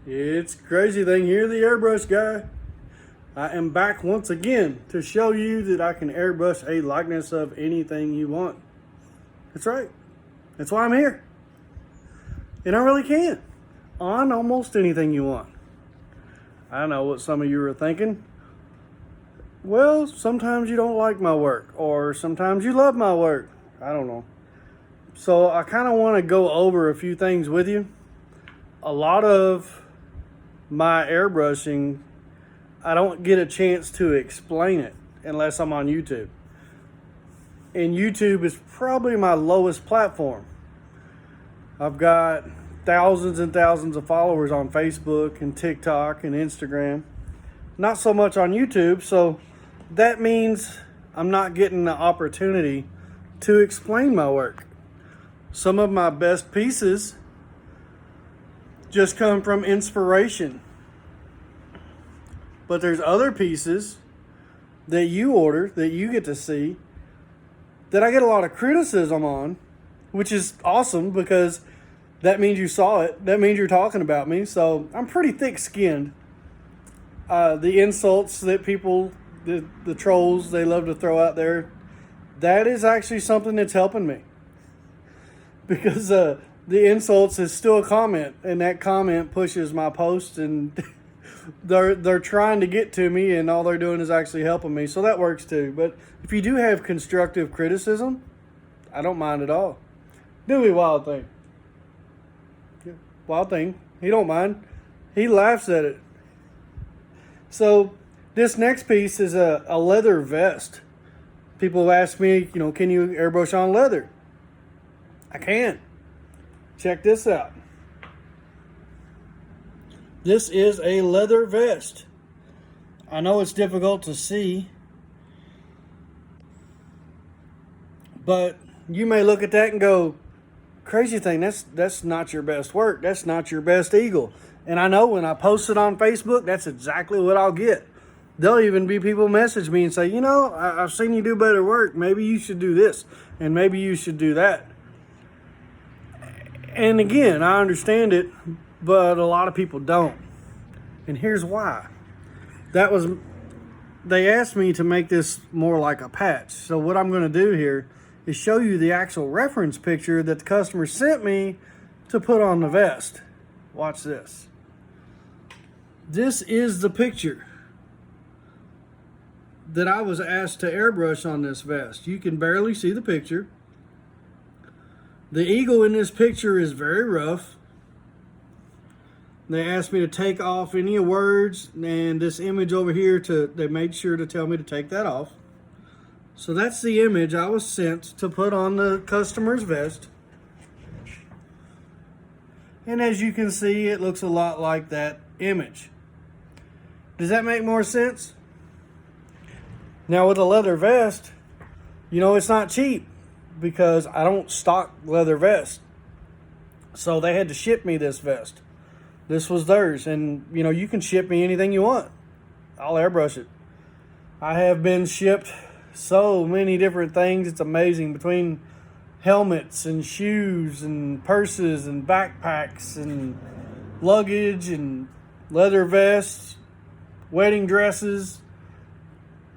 It's Crazything here, the airbrush guy. I am back once again to show you that I can airbrush a likeness of anything you want. That's right. That's why I'm here. And I really can. On almost anything you want. I know what some of you are thinking. Well, sometimes you don't like my work, or sometimes you love my work. I don't know. So I kind of want to go over a few things with you. A lot of my airbrushing, I don't get a chance to explain it unless I'm on YouTube. And YouTube is probably my lowest platform. I've got thousands and thousands of followers on Facebook and TikTok and Instagram. Not so much on YouTube, so that means I'm not getting the opportunity to explain my work. Some of my best pieces just come from inspiration. But there's other pieces that you order, that you get to see, that I get a lot of criticism on, which is awesome because that means you saw it. That means you're talking about me. So I'm pretty thick-skinned. The insults that people, the trolls, they love to throw out there, that is actually something that's helping me. Because the insults is still a comment, and that comment pushes my post, and they're trying to get to me, and all they're doing is actually helping me. So that works too. But if you do have constructive criticism, I don't mind at all. Dewey Wild Thing. Wild Thing. He don't mind. He laughs at it. So this next piece is a leather vest. People ask me, can you airbrush on leather? I can. Check this out. This is a leather vest. I know it's difficult to see, but you may look at that and go, Crazything, that's not your best work. That's not your best eagle. And I know when I post it on Facebook, that's exactly what I'll get. There'll even be people message me and say, I've seen you do better work. Maybe you should do this, and maybe you should do that. And again, I understand it, but a lot of people don't. And here's why. They asked me to make this more like a patch. So what I'm going to do here is show you the actual reference picture that the customer sent me to put on the vest. Watch this. This is the picture that I was asked to airbrush on this vest. You can barely see the picture. The eagle in this picture is very rough. They asked me to take off any words, and this image over here, they made sure to tell me to take that off. So that's the image I was sent to put on the customer's vest. And as you can see, it looks a lot like that image. Does that make more sense? Now with a leather vest, it's not cheap, because I don't stock leather vests. So they had to ship me this vest. This was theirs. And, you can ship me anything you want. I'll airbrush it. I have been shipped so many different things. It's amazing. Between helmets and shoes and purses and backpacks and luggage and leather vests, wedding dresses,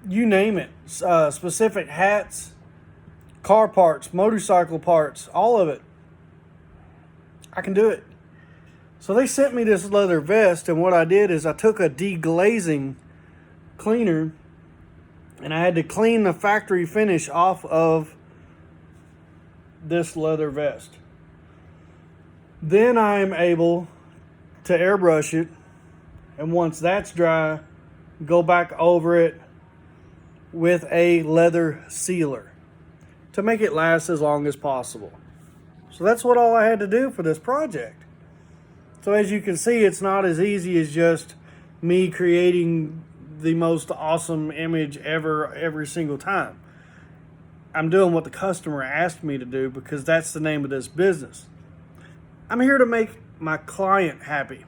you name it. Specific hats, car parts, motorcycle parts, all of it. I can do it. So they sent me this leather vest, and what I did is I took a deglazing cleaner, and I had to clean the factory finish off of this leather vest. Then I'm able to airbrush it, and once that's dry, go back over it with a leather sealer to make it last as long as possible. So that's what all I had to do for this project. So as you can see, it's not as easy as just me creating the most awesome image ever every single time. I'm doing what the customer asked me to do because that's the name of this business. I'm here to make my client happy,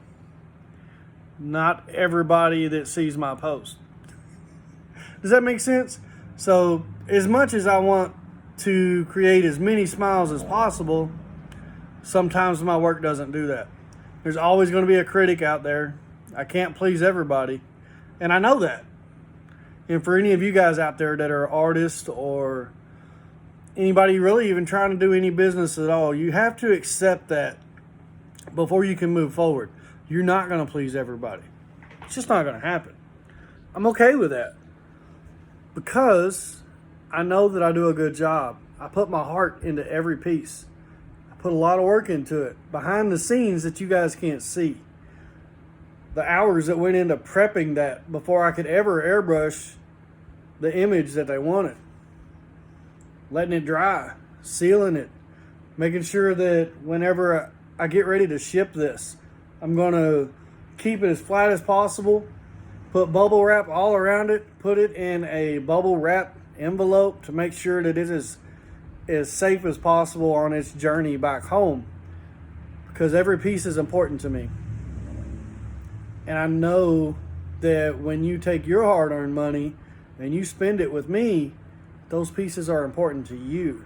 not everybody that sees my post. Does that make sense? So as much as I want to create as many smiles as possible, sometimes my work doesn't do that. There's always going to be a critic out there. I can't please everybody. And I know that. And for any of you guys out there that are artists or anybody really even trying to do any business at all, you have to accept that before you can move forward. You're not going to please everybody. It's just not going to happen. I'm okay with that because I know that I do a good job. I put my heart into every piece. I put a lot of work into it behind the scenes that you guys can't see. The hours that went into prepping that before I could ever airbrush the image that they wanted. Letting it dry, sealing it, making sure that whenever I get ready to ship this, I'm going to keep it as flat as possible, put bubble wrap all around it, put it in a bubble wrap envelope to make sure that it is as safe as possible on its journey back home, because every piece is important to me. And I know that when you take your hard-earned money and you spend it with me, those pieces are important to you.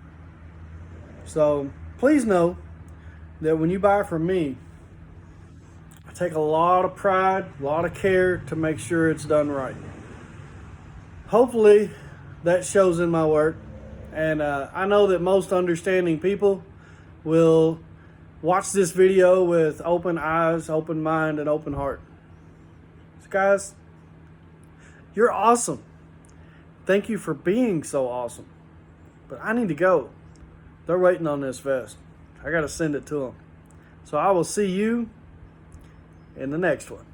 So please know that when you buy from me, I take a lot of pride, a lot of care to make sure it's done right. Hopefully that shows in my work. And I know that most understanding people will watch this video with open eyes, open mind, and open heart. So guys, you're awesome. Thank you for being so awesome. But I need to go. They're waiting on this vest. I got to send it to them. So I will see you in the next one.